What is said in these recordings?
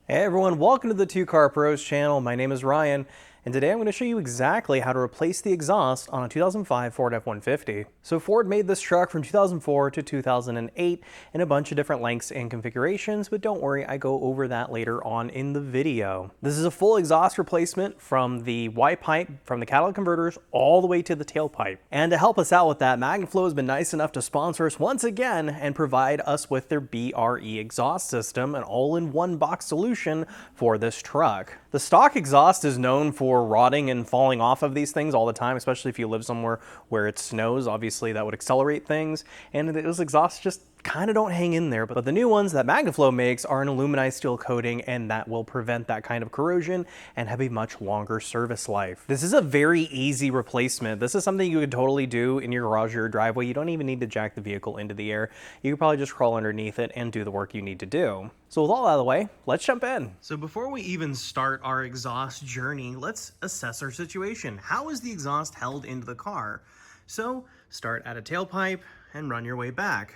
Hey everyone, welcome to the Two Car Pros channel. My name is Ryan, and today I'm going to show you exactly how to replace the exhaust on a 2005 Ford F-150. So Ford made this truck from 2004 to 2008 in a bunch of different lengths and configurations, but don't worry, I go over that later on in the video. This is a full exhaust replacement from the Y pipe, from the catalytic converters, all the way to the tailpipe. And to help us out with that, MagnaFlow has been nice enough to sponsor us once again and provide us with their BRE exhaust system, an all-in-one box solution for this truck. The stock exhaust is known for rotting and falling off of these things all the time, especially if you live somewhere where it snows. Obviously that would accelerate things, and those exhausts just kind of don't hang in there. But the new ones that MagnaFlow makes are an aluminized steel coating, and that will prevent that kind of corrosion and have a much longer service life. This is a very easy replacement. This is something you could totally do in your garage or your driveway. You don't even need to jack the vehicle into the air. You could probably just crawl underneath it and do the work you need to do. So with all out of the way, let's jump in. So before we even start our exhaust journey, let's assess our situation. How is the exhaust held into the car? So start at a tailpipe and run your way back.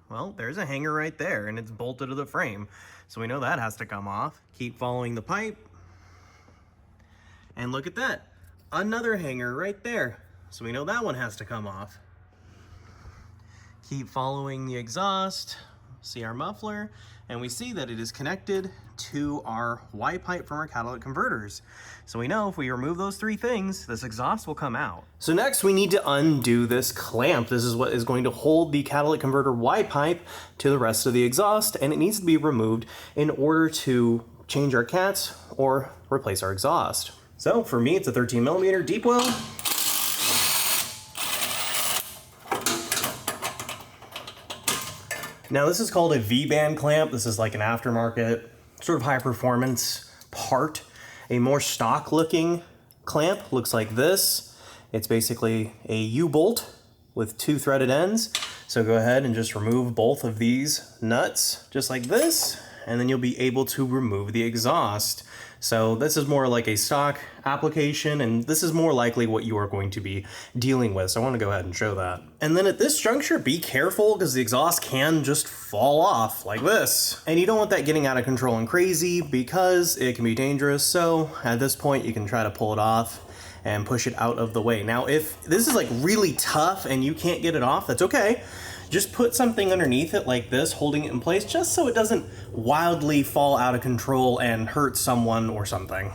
Well, there's a hanger right there and it's bolted to the frame. So we know that has to come off. Keep following the pipe. And look at that. Another hanger right there. So we know that one has to come off. Keep following the exhaust. See our muffler. And we see that it is connected to our Y pipe from our catalytic converters. So we know if we remove those three things, this exhaust will come out. So next we need to undo this clamp. This is what is going to hold the catalytic converter Y pipe to the rest of the exhaust, and it needs to be removed in order to change our cats or replace our exhaust. So for me, it's a 13mm deep well. Now this is called a V-band clamp. This is like an aftermarket, sort of high performance part. A more stock looking clamp looks like this. It's basically a U-bolt with two threaded ends. So go ahead and just remove both of these nuts just like this, and then you'll be able to remove the exhaust. So this is more like a stock application, and this is more likely what you are going to be dealing with. So I want to go ahead and show that. And then at this juncture, be careful because the exhaust can just fall off like this. And you don't want that getting out of control and crazy because it can be dangerous. So at this point, you can try to pull it off and push it out of the way. Now, if this is like really tough and you can't get it off, that's okay. Just put something underneath it like this, holding it in place, just so it doesn't wildly fall out of control and hurt someone or something.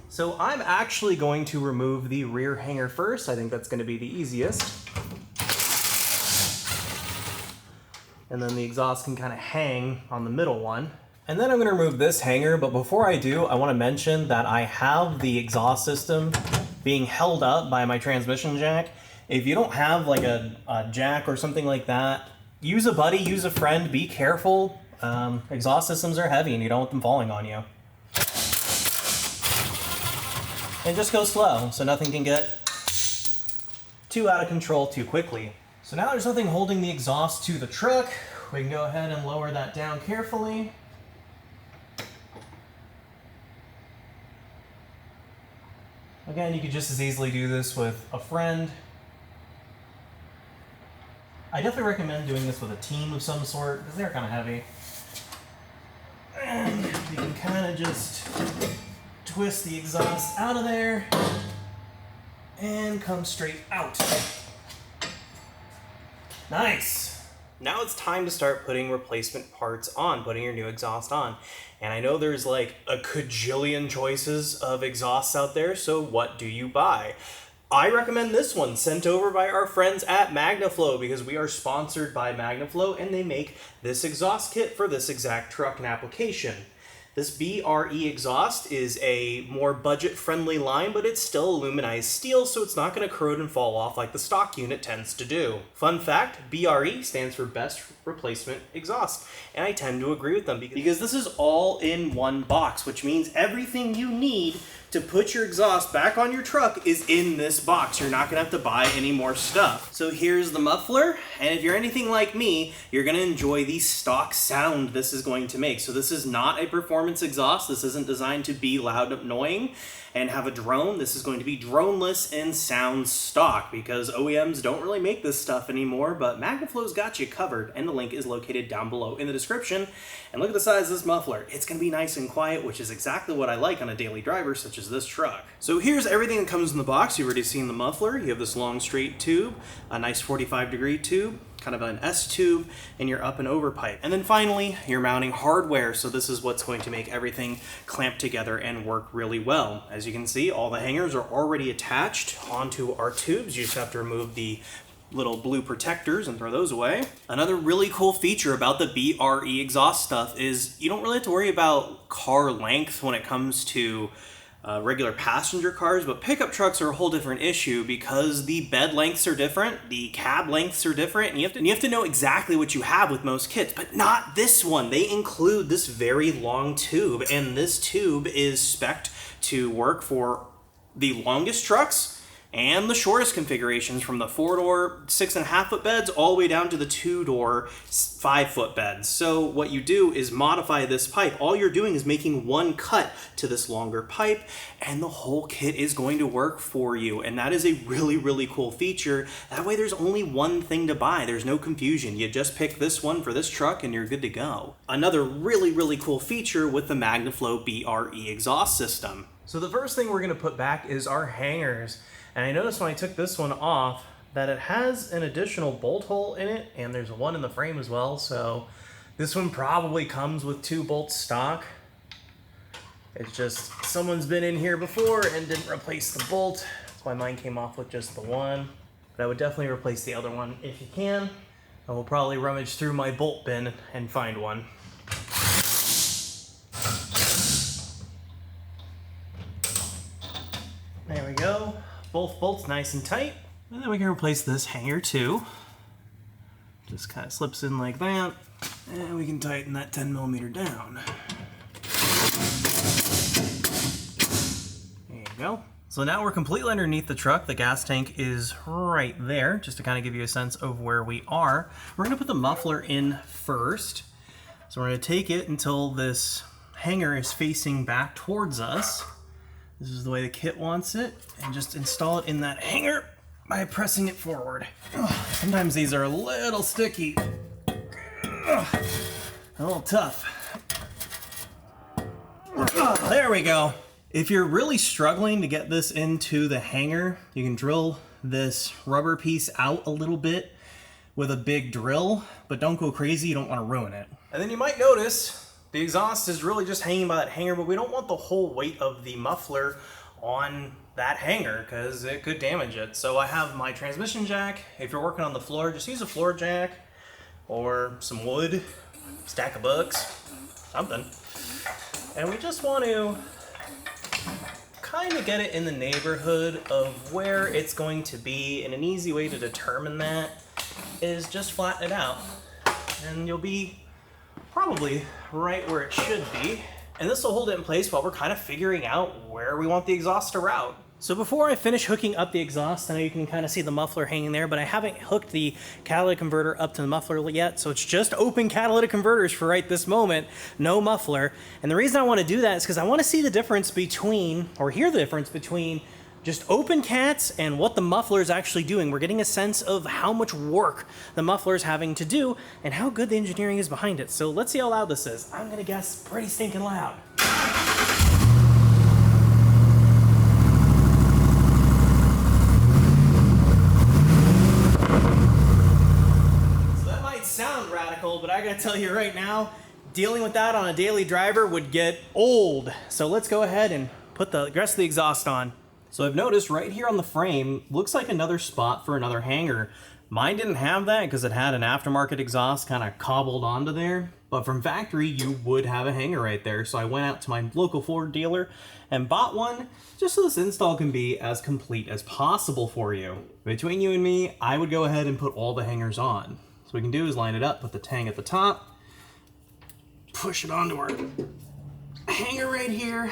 So I'm actually going to remove the rear hanger first. I think that's going to be the easiest. And then the exhaust can kind of hang on the middle one. And then I'm going to remove this hanger, but before I do, I want to mention that I have the exhaust system being held up by my transmission jack. If you don't have like a jack or something like that, use a buddy, use a friend, be careful. Exhaust systems are heavy and you don't want them falling on you. And just go slow so nothing can get too out of control too quickly. So now there's nothing holding the exhaust to the truck. We can go ahead and lower that down carefully. Again, you could just as easily do this with a friend. I definitely recommend doing this with a team of some sort because they're kind of heavy. And you can kind of just twist the exhaust out of there and come straight out. Nice. Now it's time to start putting replacement parts on, putting your new exhaust on. And I know there's like a cajillion choices of exhausts out there, so what do you buy? I recommend this one, sent over by our friends at MagnaFlow, because we are sponsored by MagnaFlow and they make this exhaust kit for this exact truck and application. This BRE exhaust is a more budget-friendly line, but it's still aluminized steel, so it's not going to corrode and fall off like the stock unit tends to do. Fun fact, BRE stands for Best Replacement Exhaust, and I tend to agree with them because this is all in one box, which means everything you need to put your exhaust back on your truck is in this box. You're not gonna have to buy any more stuff. So here's the muffler, and if you're anything like me, you're gonna enjoy the stock sound this is going to make. So this is not a performance exhaust. This isn't designed to be loud and annoying and have a drone. This is going to be droneless and sound stock because OEMs don't really make this stuff anymore, but MagnaFlow's got you covered, and the link is located down below in the description. And look at the size of this muffler. It's gonna be nice and quiet, which is exactly what I like on a daily driver such as this truck. So here's everything that comes in the box. You've already seen the muffler. You have this long straight tube, a nice 45-degree tube, kind of an S tube, and your up and over pipe. And then finally, your mounting hardware. So this is what's going to make everything clamp together and work really well. As you can see, all the hangers are already attached onto our tubes. You just have to remove the little blue protectors and throw those away. Another really cool feature about the BRE exhaust stuff is you don't really have to worry about car length when it comes to regular passenger cars, but pickup trucks are a whole different issue because the bed lengths are different, the cab lengths are different, and you have to know exactly what you have with most kits, but not this one. They include this very long tube, and this tube is spec'd to work for the longest trucks and the shortest configurations, from the 4-door 6.5-foot beds all the way down to the 2-door 5-foot beds. So what you do is modify this pipe. All you're doing is making one cut to this longer pipe, and the whole kit is going to work for you. And that is a really, really cool feature. That way there's only one thing to buy. There's no confusion. You just pick this one for this truck and you're good to go. Another really, really cool feature with the MagnaFlow BRE exhaust system. So the first thing we're gonna put back is our hangers. And I noticed when I took this one off that it has an additional bolt hole in it, and there's one in the frame as well, so this one probably comes with 2 bolts stock. It's just someone's been in here before and didn't replace the bolt. That's why mine came off with just the one. But I would definitely replace the other one if you can. I will probably rummage through my bolt bin and find one. There we go. Both bolts nice and tight. And then we can replace this hanger too. Just kind of slips in like that. And we can tighten that 10mm down. There you go. So now we're completely underneath the truck. The gas tank is right there, just to kind of give you a sense of where we are. We're gonna put the muffler in first. So we're gonna take it until this hanger is facing back towards us. This is the way the kit wants it, and just install it in that hanger by pressing it forward. Sometimes these are a little sticky, a little tough. There we go. If you're really struggling to get this into the hanger, you can drill this rubber piece out a little bit with a big drill, but don't go crazy, you don't want to ruin it. And then you might notice the exhaust is really just hanging by that hanger, but we don't want the whole weight of the muffler on that hanger because it could damage it. So I have my transmission jack. If you're working on the floor, just use a floor jack or some wood, stack of books, something. And we just want to kind of get it in the neighborhood of where it's going to be, and an easy way to determine that is just flatten it out. And you'll be probably right where it should be. And this will hold it in place while we're kind of figuring out where we want the exhaust to route. So before I finish hooking up the exhaust, I know you can kind of see the muffler hanging there, but I haven't hooked the catalytic converter up to the muffler yet, so it's just open catalytic converters for right this moment, no muffler. And the reason I want to do that is because I want to see the difference between, or hear the difference between, just open cats and what the muffler is actually doing. We're getting a sense of how much work the muffler is having to do and how good the engineering is behind it. So let's see how loud this is. I'm gonna guess pretty stinking loud. So that might sound radical, but I gotta tell you right now, dealing with that on a daily driver would get old. So let's go ahead and put the rest of the exhaust on. So I've noticed right here on the frame, looks like another spot for another hanger. Mine didn't have that because it had an aftermarket exhaust kind of cobbled onto there. But from factory, you would have a hanger right there. So I went out to my local Ford dealer and bought one just so this install can be as complete as possible for you. Between you and me, I would go ahead and put all the hangers on. So what we can do is line it up, put the tang at the top, push it onto our hanger right here.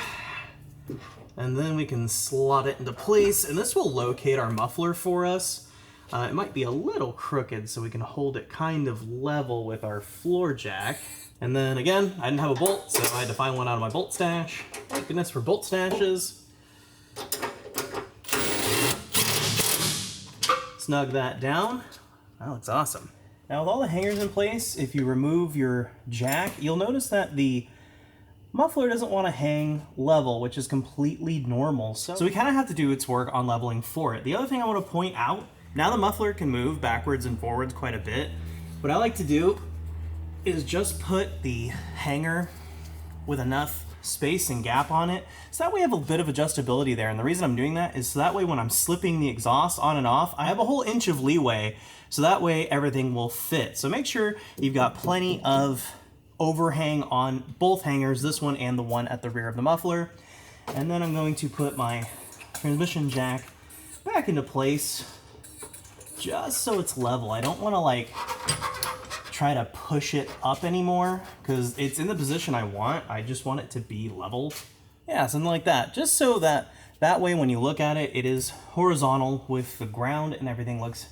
And then we can slot it into place, and this will locate our muffler for us. It might be a little crooked, so we can hold it kind of level with our floor jack. And then again, I didn't have a bolt, so I had to find one out of my bolt stash. Thank goodness for bolt stashes. Snug that down. That looks awesome. Now with all the hangers in place, if you remove your jack, you'll notice that the muffler doesn't want to hang level, which is completely normal. So we kind of have to do its work on leveling for it. The other thing I want to point out, now the muffler can move backwards and forwards quite a bit. What I like to do is just put the hanger with enough space and gap on it, so that way I have a bit of adjustability there. And the reason I'm doing that is so that way when I'm slipping the exhaust on and off, I have a whole inch of leeway, so that way everything will fit. So make sure you've got plenty of overhang on both hangers, this one and the one at the rear of the muffler. And then I'm going to put my transmission jack back into place just so it's level. I don't want to like try to push it up anymore because it's in the position I want. I just want it to be level. Yeah, something like that. Just so that way when you look at it, it is horizontal with the ground and everything looks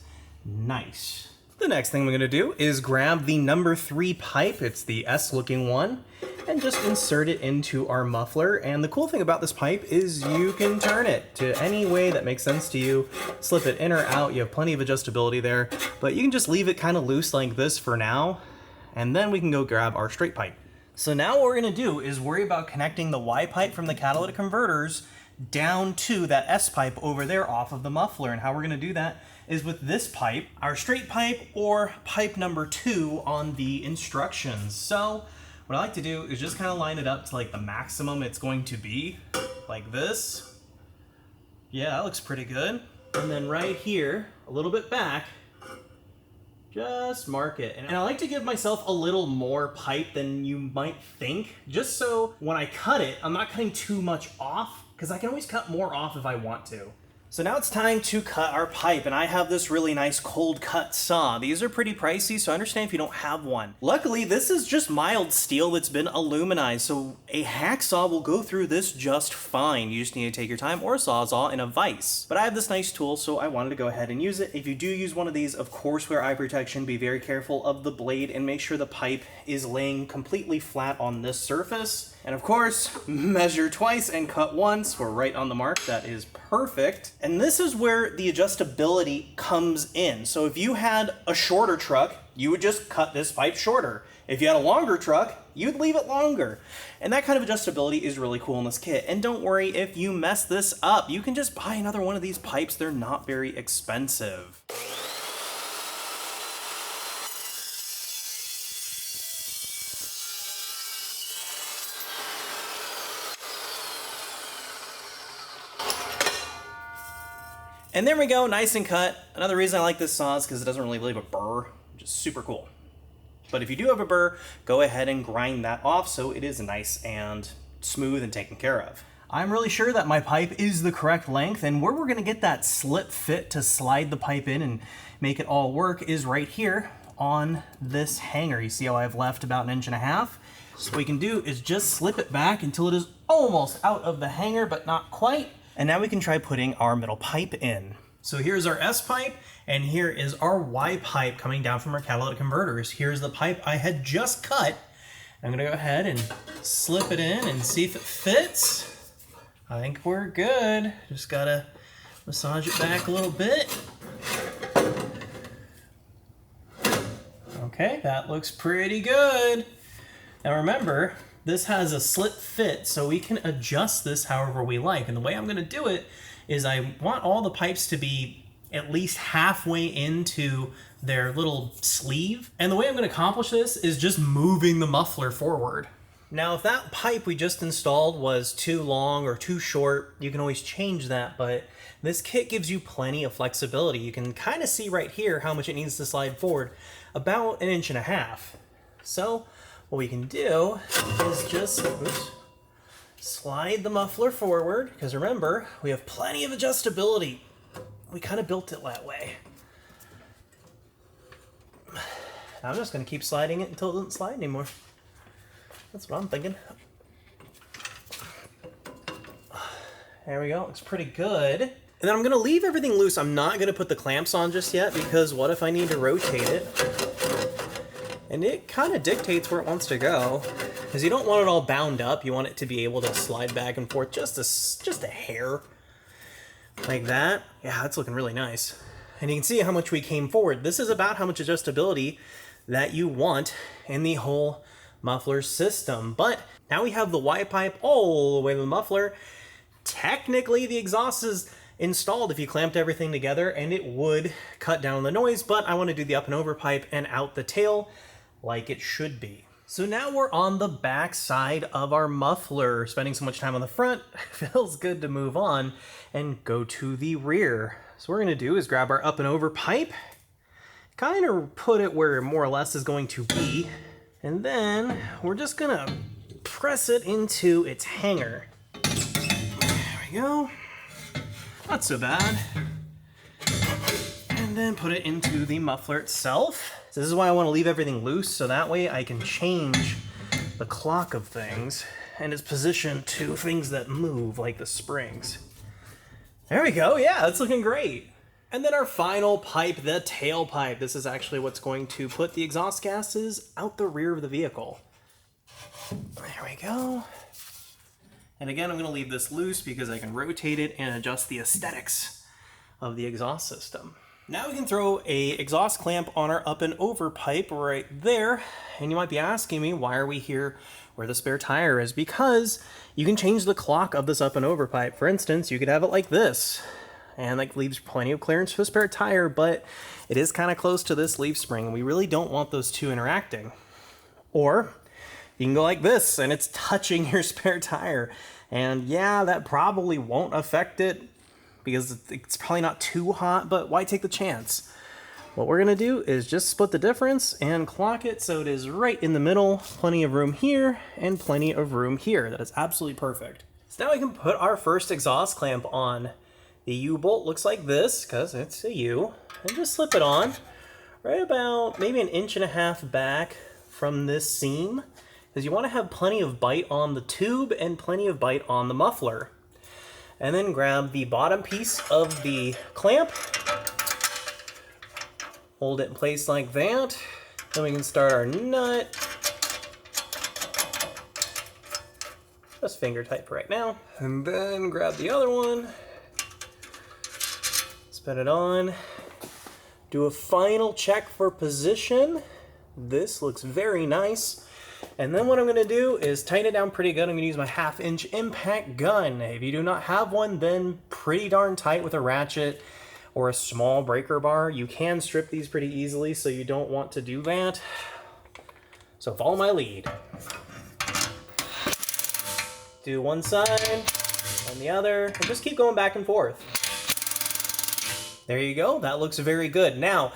nice. The next thing we're gonna do is grab the number 3 pipe. It's the S-looking one, and just insert it into our muffler. And the cool thing about this pipe is you can turn it to any way that makes sense to you. Slip it in or out. You have plenty of adjustability there, but you can just leave it kind of loose like this for now, and then we can go grab our straight pipe. So now what we're gonna do is worry about connecting the Y pipe from the catalytic converters down to that S pipe over there off of the muffler. And how we're gonna do that is with this pipe, our straight pipe or pipe number 2 on the instructions. So what I like to do is just kind of line it up to like the maximum it's going to be, like this. Yeah, that looks pretty good. And then right here, a little bit back, just mark it. And I like to give myself a little more pipe than you might think, just so when I cut it, I'm not cutting too much off, because I can always cut more off if I want to. So now it's time to cut our pipe, and I have this really nice cold cut saw. These are pretty pricey, so I understand if you don't have one. Luckily, this is just mild steel that's been aluminized, so a hacksaw will go through this just fine. You just need to take your time, or a sawzall and a vise. But I have this nice tool, so I wanted to go ahead and use it. If you do use one of these, of course wear eye protection, be very careful of the blade, and make sure the pipe is laying completely flat on this surface. And of course, measure twice and cut once. We're right on the mark. That is perfect. And this is where the adjustability comes in. So if you had a shorter truck, you would just cut this pipe shorter. If you had a longer truck, you'd leave it longer. And that kind of adjustability is really cool in this kit. And don't worry if you mess this up. You can just buy another one of these pipes. They're not very expensive. And there we go, nice and cut. Another reason I like this saw is because it doesn't really leave a burr, which is super cool. But if you do have a burr, go ahead and grind that off so it is nice and smooth and taken care of. I'm really sure that my pipe is the correct length, and where we're gonna get that slip fit to slide the pipe in and make it all work is right here on this hanger. You see how I've left about 1.5 inches? So what we can do is just slip it back until it is almost out of the hanger, but not quite. And now we can try putting our middle pipe in. So here's our S pipe, and here is our Y pipe coming down from our catalytic converters. Here's the pipe I had just cut. I'm gonna go ahead and slip it in and see if it fits. I think we're good. Just gotta massage it back a little bit. Okay, that looks pretty good. Now remember, this has a slip fit, so we can adjust this however we like. And the way I'm gonna do it is I want all the pipes to be at least halfway into their little sleeve. And the way I'm gonna accomplish this is just moving the muffler forward. Now, if that pipe we just installed was too long or too short, you can always change that, but this kit gives you plenty of flexibility. You can kind of see right here how much it needs to slide forward, about 1.5 inches. So, what we can do is just slide the muffler forward, because remember, we have plenty of adjustability. We kind of built it that way. I'm just going to keep sliding it until it doesn't slide anymore. That's what I'm thinking. There we go, looks pretty good. And then I'm gonna leave everything loose. I'm not gonna put the clamps on just yet because what if I need to rotate it? And it kind of dictates where it wants to go. Because you don't want it all bound up, you want it to be able to slide back and forth just a hair. Like that. Yeah, that's looking really nice. And you can see how much we came forward. This is about how much adjustability that you want in the whole muffler system. But now we have the Y pipe all the way to the muffler. Technically, the exhaust is installed if you clamped everything together, and it would cut down the noise, but I want to do the up and over pipe and out the tail like it should be. So now we're on the back side of our muffler. Spending so much time on the front, feels good to move on and go to the rear. So what we're gonna do is grab our up and over pipe, kind of put it where it more or less is going to be, and then we're just gonna press it into its hanger. There we go. Not so bad. And then put it into the muffler itself. So this is why I want to leave everything loose, so that way I can change the clock of things and its position to things that move, like the springs. There we go, yeah, that's looking great. And then our final pipe, the tailpipe. This is actually what's going to put the exhaust gases out the rear of the vehicle. There we go. And again, I'm going to leave this loose because I can rotate it and adjust the aesthetics of the exhaust system. Now we can throw a exhaust clamp on our up and over pipe right there. And you might be asking me, why are we here where the spare tire is? Because you can change the clock of this up and over pipe. For instance, you could have it like this, and like leaves plenty of clearance for the spare tire, but it is kind of close to this leaf spring, and we really don't want those two interacting. Or you can go like this, and it's touching your spare tire. And yeah, that probably won't affect it, because it's probably not too hot, but why take the chance? What we're gonna do is just split the difference and clock it so it is right in the middle. Plenty of room here and plenty of room here. That is absolutely perfect. So now we can put our first exhaust clamp on. The U-bolt looks like this, because it's a U, and just slip it on right about maybe 1.5 inches back from this seam, because you want to have plenty of bite on the tube and plenty of bite on the muffler. And then grab the bottom piece of the clamp, hold it in place like that. Then we can start our nut. Just finger tight for right now. And then grab the other one, spin it on, do a final check for position. This looks very nice. And then what I'm gonna do is tighten it down pretty good. I'm gonna use my 1/2 inch impact gun. If you do not have one, then pretty darn tight with a ratchet or a small breaker bar. You can strip these pretty easily, so you don't want to do that. So follow my lead. Do one side and the other, and just keep going back and forth. There you go, that looks very good. Now,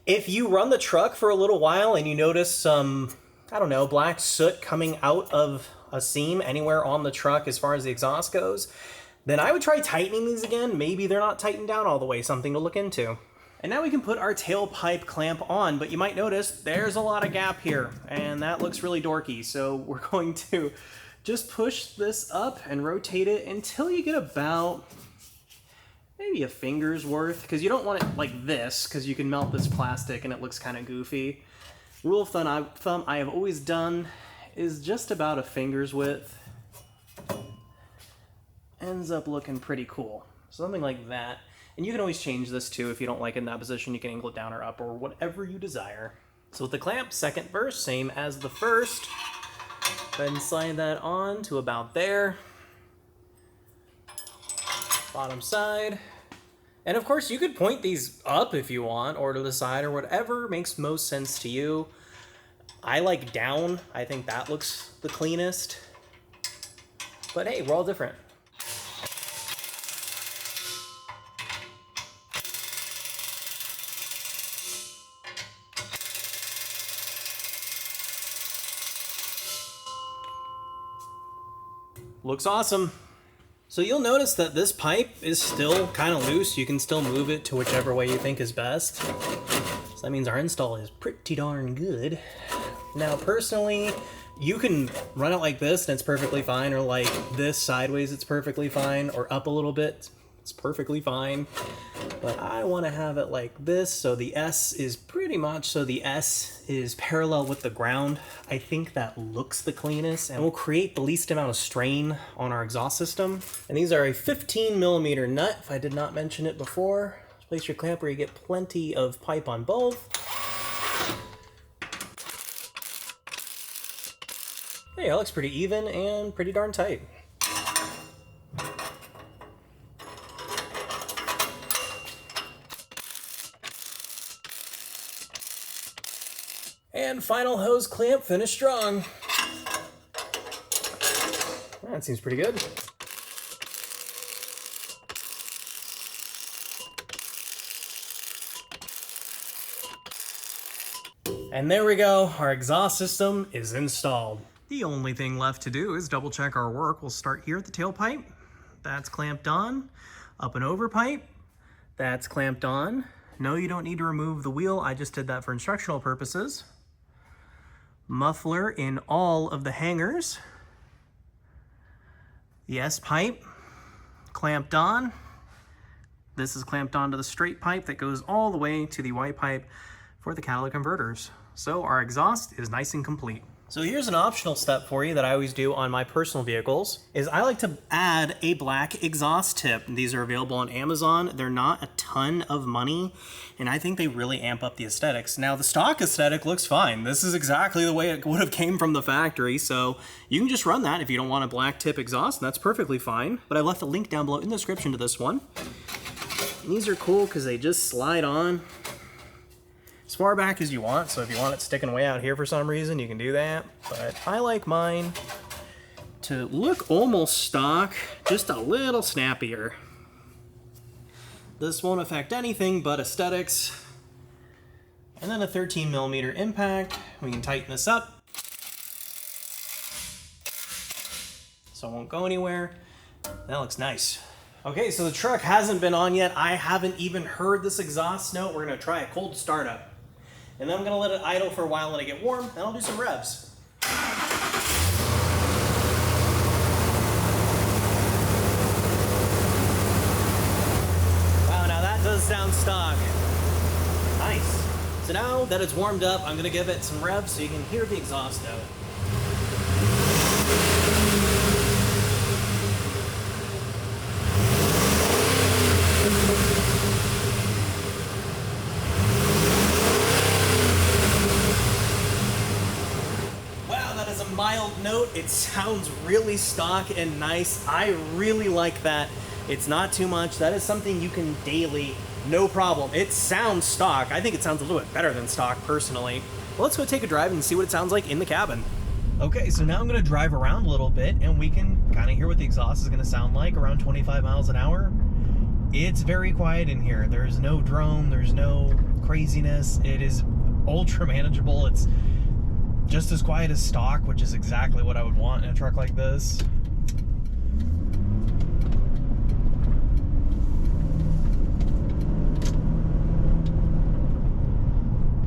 if you run the truck for a little while and you notice some, I don't know, black soot coming out of a seam anywhere on the truck as far as the exhaust goes, then I would try tightening these again. Maybe they're not tightened down all the way, something to look into. And now we can put our tailpipe clamp on, but you might notice there's a lot of gap here, and that looks really dorky. So we're going to just push this up and rotate it until you get about maybe a finger's worth, because you don't want it like this, because you can melt this plastic and it looks kind of goofy. Rule of thumb I have always done is just about a finger's width. Ends up looking pretty cool. Something like that. And you can always change this too. If you don't like it in that position, you can angle it down or up or whatever you desire. So with the clamp, second verse, same as the first. Go ahead and slide that on to about there. Bottom side. And of course, you could point these up if you want, or to the side, or whatever makes most sense to you. I like down. I think that looks the cleanest. But hey, we're all different. Looks awesome. So you'll notice that this pipe is still kind of loose. You can still move it to whichever way you think is best. So that means our install is pretty darn good. Now personally, You can run it like this and it's perfectly fine, or like this sideways, it's perfectly fine, or up a little bit, it's perfectly fine. But I want to have it like this, so the S is parallel with the ground. I think that looks the cleanest and will create the least amount of strain on our exhaust system. And these are a 15mm nut, if I did not mention it before. Place your clamp where you get plenty of pipe on both. Hey, that looks pretty even and pretty darn tight. And final hose clamp finished strong. That seems pretty good. And there we go, our exhaust system is installed. The only thing left to do is double check our work. We'll start here at the tailpipe. That's clamped on. Up and over pipe. That's clamped on. No, you don't need to remove the wheel. I just did that for instructional purposes. Muffler in all of the hangers. The S pipe clamped on. This is clamped onto the straight pipe that goes all the way to the Y pipe for the catalytic converters. So our exhaust is nice and complete. So here's an optional step for you that I always do on my personal vehicles, is I like to add a black exhaust tip. These are available on Amazon. They're not a ton of money, and I think they really amp up the aesthetics. Now the stock aesthetic looks fine. This is exactly the way it would have came from the factory, so you can just run that if you don't want a black tip exhaust, and that's perfectly fine. But I left a link down below in the description to this one. And these are cool because they just slide on as far back as you want, so if you want it sticking way out here for some reason, you can do that. But I like mine to look almost stock, just a little snappier. This won't affect anything but aesthetics. And then a 13mm impact. We can tighten this up so it won't go anywhere. That looks nice. Okay, so the truck hasn't been on yet. I haven't even heard this exhaust note. We're gonna try a cold startup. And then I'm gonna let it idle for a while, let it get warm, and I'll do some revs. Wow, now that does sound stock. Nice. So now that it's warmed up, I'm gonna give it some revs so you can hear the exhaust note. Mild note, it sounds really stock and nice. I really like that. It's not too much. That is something you can daily, no problem. It sounds stock. I think it sounds a little bit better than stock personally. Well, let's go take a drive and see what it sounds like in the cabin. Okay, so now I'm gonna drive around a little bit and we can kind of hear what the exhaust is gonna sound like around 25 miles an hour. It's very quiet in here. There's no drone, there's no craziness. It is ultra manageable. It's just as quiet as stock, which is exactly what I would want in a truck like this.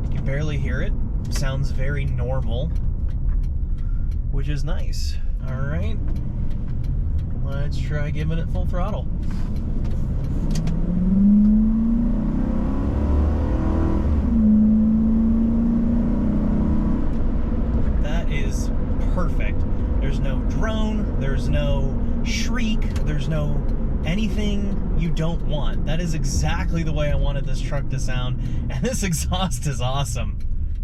You can barely hear it. Sounds very normal, which is nice. All right, let's try giving it full throttle. Perfect. There's no drone, there's no shriek, there's no anything you don't want. That is exactly the way I wanted this truck to sound, and this exhaust is awesome.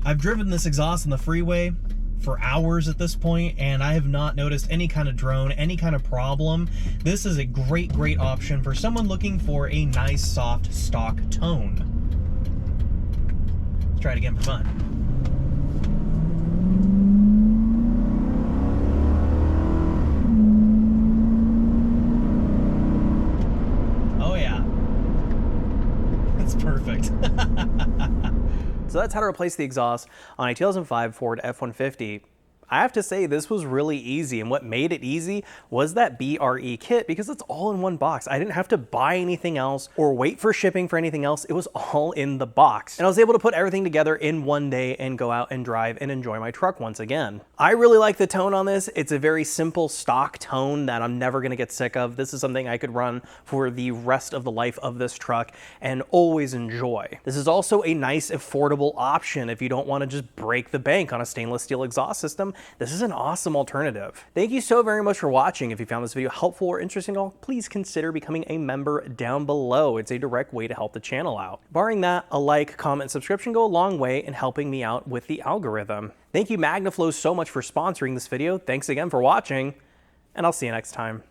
I've driven this exhaust on the freeway for hours at this point, and I have not noticed any kind of drone, any kind of problem. This is a great option for someone looking for a nice, soft, stock tone. Let's try it again for fun. Perfect. So that's how to replace the exhaust on a 2005 Ford F-150. I have to say this was really easy, and what made it easy was that BRE kit, because it's all in one box. I didn't have to buy anything else or wait for shipping for anything else. It was all in the box. And I was able to put everything together in one day and go out and drive and enjoy my truck once again. I really like the tone on this. It's a very simple stock tone that I'm never gonna get sick of. This is something I could run for the rest of the life of this truck and always enjoy. This is also a nice, affordable option if you don't wanna just break the bank on a stainless steel exhaust system. This is an awesome alternative. Thank you so very much for watching. If you found this video helpful or interesting at all, please consider becoming a member down below. It's a direct way to help the channel out. Barring that, a like, comment, subscription go a long way in helping me out with the algorithm. Thank you MagnaFlow so much for sponsoring this video. Thanks again for watching, and I'll see you next time.